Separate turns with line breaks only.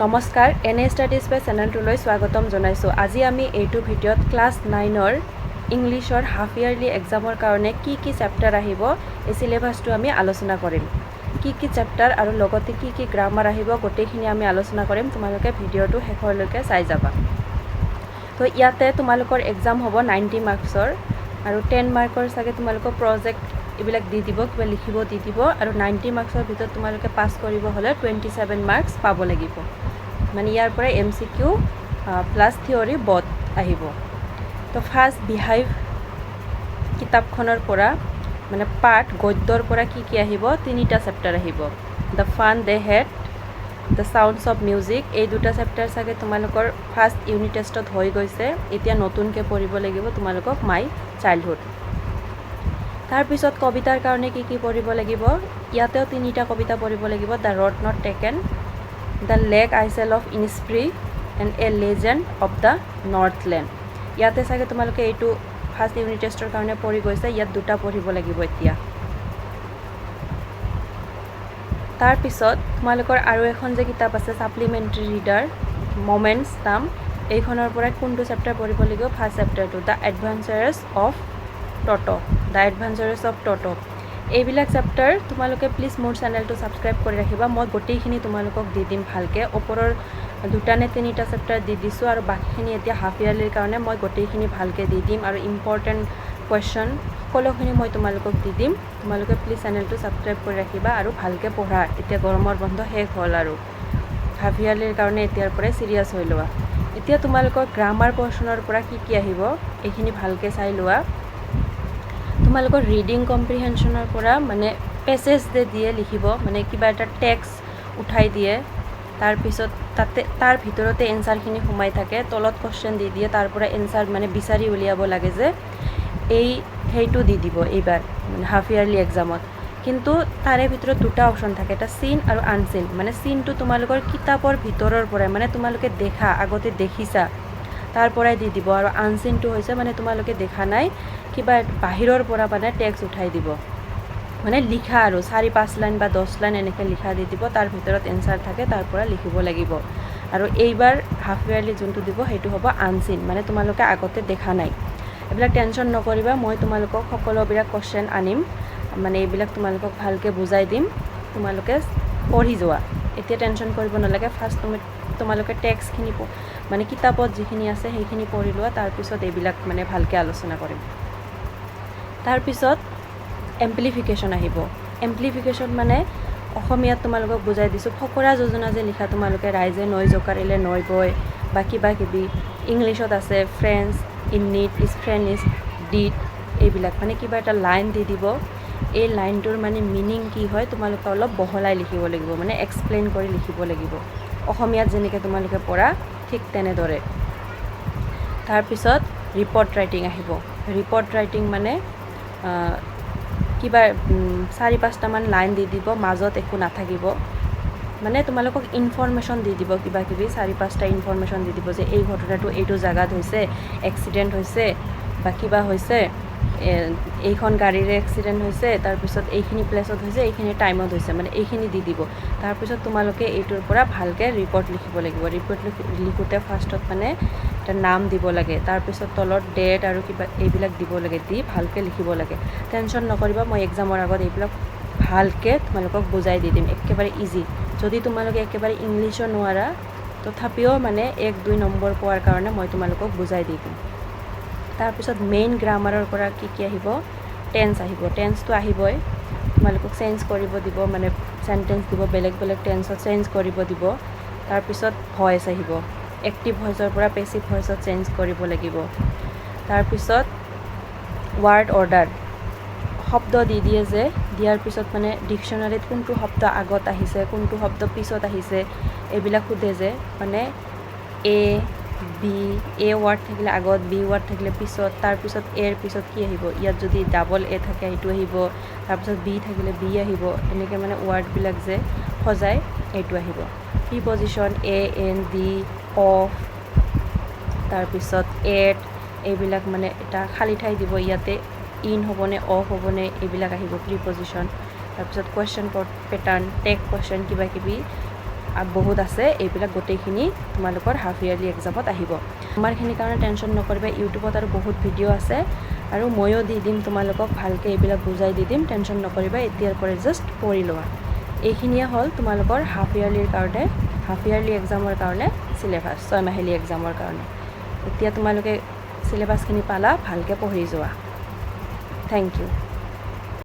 নমস্কাৰ N A studies বাই চেনেলটোলৈ স্বাগতম জনাইছোঁ। আজি আমি এইটো ভিডিঅ'ত ক্লাছ 9ৰ ইংলিছৰ হাফ ইয়াৰলি এক্সামৰ কাৰণে কি চেপ্টাৰ আহিব এই চিলেবাছটো আমি আলোচনা কৰিম। কি চেপ্টাৰ আৰু লগতে কি গ্ৰামাৰ আহিব গোটেইখিনি আমি আলোচনা কৰিম। তোমালোকে ভিডিঅ'টো শেষলৈকে চাই যাবা। তো ইয়াতে তোমালোকৰ এক্সাম হ'ব 90 মাৰ্কছৰ আৰু 10 মাৰ্কৰ চাগে তোমালোকৰ প্ৰজেক্ট এইবিলাক দি দিব, কিবা লিখিব দি দিব আৰু 90 মাৰ্কছৰ ভিতৰত তোমালোকে পাছ কৰিব হ'লে 27 মাৰ্কছ পাব লাগিব। মানে ইয়াৰ পৰা MCQ প্লাছ থিয়ৰী বথ আহিব। তো ফাৰ্ষ্ট বিহাইভ কিতাপখনৰ পৰা মানে পাঠ গদ্যৰ পৰা কি আহিব, তিনিটা চেপ্টাৰ আহিব। The fun they had, the sounds of music, এই দুটা চেপ্টাৰ চাগে তোমালোকৰ ফাৰ্ষ্ট ইউনিট টেষ্টত হৈ গৈছে। এতিয়া নতুনকৈ পঢ়িব লাগিব তোমালোকক মাই চাইল্ডহুড। তাৰপিছত কবিতাৰ কাৰণে কি পঢ়িব লাগিব, ইয়াতেও তিনিটা কবিতা পঢ়িব লাগিব। The road not taken, the lake isle of Innisfree and a legend of the Northland. ইয়াতে চাগে তোমালোকে এইটো ফাৰ্ষ্ট ইউনিট টেষ্টৰ কাৰণে পঢ়ি গৈছে, ইয়াত দুটা পঢ়িব লাগিব এতিয়া। তাৰপিছত তোমালোকৰ আৰু এখন যে কিতাপ আছে ছাপ্লিমেণ্টাৰী ৰিডাৰ মমেণ্টছ নাম, এইখনৰ পৰা কোনটো চেপ্টাৰ পঢ়িব লাগিব, ফাৰ্ষ্ট চেপ্টাৰটো the adventures of Toto', the adventures of Toto'. এইবিলাক চেপ্টাৰ তোমালোকে প্লিজ মোৰ চেনেলটো ছাবস্ক্ৰাইব কৰি ৰাখিবা। মই গোটেইখিনি তোমালোকক দি দিম ভালকৈ। ওপৰৰ দুটা নে তিনিটা চেপ্টাৰ দি দিছোঁ আৰু বাকীখিনি এতিয়া হাফ ইয়াৰলিৰ কাৰণে মই গোটেইখিনি ভালকৈ দি দিম আৰু ইম্পৰ্টেণ্ট কুৱেশ্যন সকলোখিনি মই তোমালোকক দি দিম। তোমালোকে প্লিজ চেনেলটো ছাবস্ক্ৰাইব কৰি ৰাখিবা আৰু ভালকৈ পঢ়া। এতিয়া গৰমৰ বন্ধ শেষ হ'ল আৰু হাফ ইয়াৰলিৰ কাৰণে এতিয়াৰ পৰাই চিৰিয়াছ হৈ লোৱা। এতিয়া তোমালোকৰ গ্ৰামাৰ পৰ্শ্যনৰ পৰা কি আহিব এইখিনি ভালকৈ চাই লোৱা। তোমালোকৰ ৰিডিং কম্প্ৰিহেনশ্যনৰ পৰা মানে পেছেজ যে দিয়ে লিখিব, মানে কিবা এটা টেক্সট উঠাই দিয়ে, তাৰপিছত তাৰ ভিতৰতে এনচাৰখিনি সোমাই থাকে, তলত কুৱেশ্যন দি দিয়ে, তাৰ পৰা এনচাৰ মানে বিচাৰি উলিয়াব লাগে যে সেইটো দি দিব এইবাৰ মানে হাফ ইয়াৰলি এক্সামত। কিন্তু তাৰে ভিতৰত দুটা অপশ্যন থাকে, এটা চিন আৰু আনচিন। মানে চিনটো তোমালোকৰ কিতাপৰ ভিতৰৰ পৰাই, মানে তোমালোকে দেখা আগতে দেখিছা তাৰ পৰাই দি দিব, আৰু আনচিনটো হৈছে মানে তোমালোকে দেখা নাই, কিবা বাহিৰৰ পৰা মানে টেক্সট উঠাই দিব, মানে লিখা আৰু 4-5 লাইন বা 10 লাইন এনেকৈ লিখা দি দিব, তাৰ ভিতৰত এনচাৰ থাকে, তাৰ পৰা লিখিব লাগিব। আৰু এইবাৰ হাফ ইয়াৰলি যোনটো দিব সেইটো হ'ব আনচিন, মানে তোমালোকে আগতে দেখা নাই। এইবিলাক টেনশ্যন নকৰিবা, মই তোমালোকক সকলোবিলাক কুৱেশ্যন আনিম, মানে এইবিলাক তোমালোকক ভালকৈ বুজাই দিম, তোমালোকে পঢ়ি যোৱা। এতিয়া টেনশ্যন কৰিব নালাগে। ফাৰ্ষ্ট তোমালোকে টেক্সটখিনি মানে কিতাপত যিখিনি আছে সেইখিনি পঢ়ি লোৱা, তাৰপিছত এইবিলাক মানে ভালকৈ আলোচনা কৰিম। তাৰপিছত এম্প্লিফিকেশ্যন আহিব। এম্প্লিফিকেশ্যন মানে অসমীয়াত তোমালোকক বুজাই দিছোঁ, ফকৰা যোজনা যে লিখা তোমালোকে, ৰাইজে নৈ জোকাৰিলে নৈ বয় বা কিবা কিবি। ইংলিছত আছে friends in need is friend is did, এইবিলাক মানে কিবা এটা লাইন দি দিব, এই লাইনটোৰ মানে মিনিং কি হয় তোমালোকে অলপ বহলাই লিখিব লাগিব, মানে এক্সপ্লেইন কৰি লিখিব লাগিব, অসমীয়াত যেনেকৈ তোমালোকে পঢ়া ঠিক তেনেদৰে। তাৰপিছত ৰিপৰ্ট ৰাইটিং আহিব। ৰিপৰ্ট ৰাইটিং মানে কিবা 4-5টামান লাইন দি দিব, মাজত একো নাথাকিব, মানে তোমালোকক ইনফৰমেশ্যন দি দিব, কিবা কিবি 4-5টা ইনফৰমেশ্যন দি দিব যে এই ঘটনাটো এইটো জেগাত হৈছে, এক্সিডেণ্ট হৈছে বা কিবা হৈছে, এইখন গাড়ীৰে এক্সিডেণ্ট হৈছে, তাৰপিছত এইখিনি প্লেচত হৈছে, এইখিনি টাইমত হৈছে, মানে এইখিনি দি দিব। তাৰপিছত তোমালোকে এইটোৰ পৰা ভালকৈ ৰিপৰ্ট লিখিব লাগিব। ৰিপৰ্ট লিখোঁতে ফাৰ্ষ্টত মানে এটা নাম দিব লাগে, তাৰপিছত তলত ডেট আৰু কিবা এইবিলাক দিব লাগে, দি ভালকৈ লিখিব লাগে। টেনশ্যন নকৰিবা, মই এক্সামৰ আগত এইবিলাক ভালকৈ তোমালোকক বুজাই দি দিম, একেবাৰে ইজি। যদি তোমালোকে একেবাৰে ইংলিছো নোৱাৰা তথাপিও মানে 1-2 নম্বৰ পোৱাৰ কাৰণে মই তোমালোকক বুজাই দি দিম। তাৰপিছত মেইন গ্ৰামাৰৰ পৰা কি আহিব, টেন্স আহিব। টেন্সটো আহিবই, তোমালোকক চেঞ্জ কৰিব দিব, মানে চেণ্টেঞ্চ দিব, বেলেগ বেলেগ টেন্সত চেঞ্জ কৰিব দিব। তাৰপিছত ভইচ আহিব, এক্টিভ ভইচৰ পৰা পেছিভ ভইচত চেঞ্জ কৰিব লাগিব। তাৰপিছত ৱাৰ্ড অৰ্ডাৰ, শব্দ দি দিয়ে যে, দিয়াৰ পিছত মানে ডিক্সনাৰীত কোনটো শব্দ আগত আহিছে, কোনটো শব্দ পিছত আহিছে, এইবিলাক সোধে যে, মানে এ ৱাৰ্ড থাকিলে আগত, বি ৱাৰ্ড থাকিলে পিছত, তাৰপিছত এৰ পিছত কি আহিব, ইয়াত যদি ডাবল এ থাকে সেইটো আহিব, তাৰপিছত বি থাকিলে বি আহিব, এনেকৈ মানে ৱাৰ্ডবিলাক যে সজাই এইটো আহিব। Preposition A, N, the, of, তাৰপিছত এট, এইবিলাক মানে এটা খালী ঠাই দিব, ইয়াতে ইন হ'বনে অফ হ'বনে এইবিলাক আহিব প্ৰিপজিশ্যন। তাৰপিছত কুৱেশ্যন পেটাৰ্ণ, টেক কুৱেশ্যন কিবা কিবি বহুত আছে এইবিলাক গোটেইখিনি তোমালোকৰ হাফ ইয়াৰলি এক্সামত আহিব আমাৰখিনিৰ কাৰণে টেনশ্যন নকৰিবা ইউটিউবত আৰু বহুত ভিডিঅ' আছে আৰু ময়ো দি দিম তোমালোকক ভালকৈ এইবিলাক বুজাই দি দিম টেনশ্যন নকৰিবা এতিয়াৰ পৰা জাষ্ট পঢ়ি লোৱা এইখিনিয়ে হ'ল তোমালোকৰ হাফ ইয়াৰলি এক্সামৰ কাৰণে চিলেবাছ 6 মাহিলী এক্সামৰ কাৰণে এতিয়া তোমালোকে চিলেবাছখিনি পালা ভালকৈ পঢ়ি যোৱা থেংক ইউ